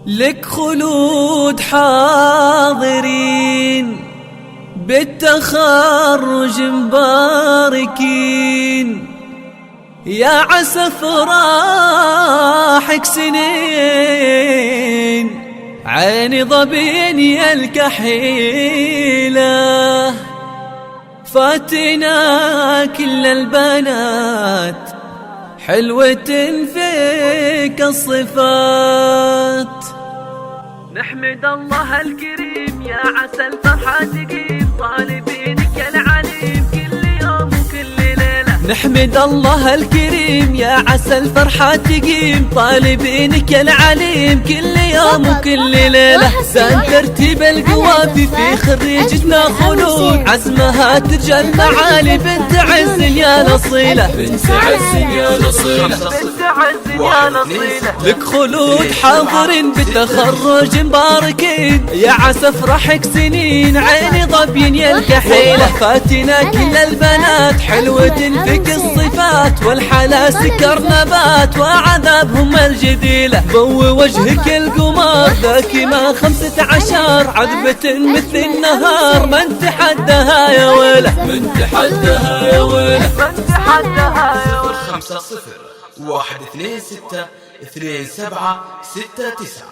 لك خلود حاضرين بالتخرج مباركين، يا عسى فراحك سنين عيني ظبين يا الكحيلة. فاتنا كل البنات حلوة فيك الصفات. نحمد الله الكريم يا عسى الفرحة تقيم، طالبينك العليم كل يوم وكل ليلة. نحمد الله الكريم يا عسى الفرحة تقيم، طالبينك العليم كل يوم وكل ليلة. زان ترتيب القوافي في خريجتنا خلود، عزمها تجعل معالي بنت عز يا نصيلة. بنت عز يا نصيلة، بنت عز يا نصيلة. لك خلود حاضرين بالتخرج مباركين، يا عسى فرحك سنين عيني ظبين يا الكحيلة. فاتنا كل البنات حلوة فيك الصفات، والحلا سكر نبات وعذابهم الجديلة. ضو وجهك القمر ذاك ما 15 عذبة مثل النهار، من تحدها يا ويله، من تحدها يا ويله. من تحدها يا ويله. 5 0 1 2 6 2 7 6 9.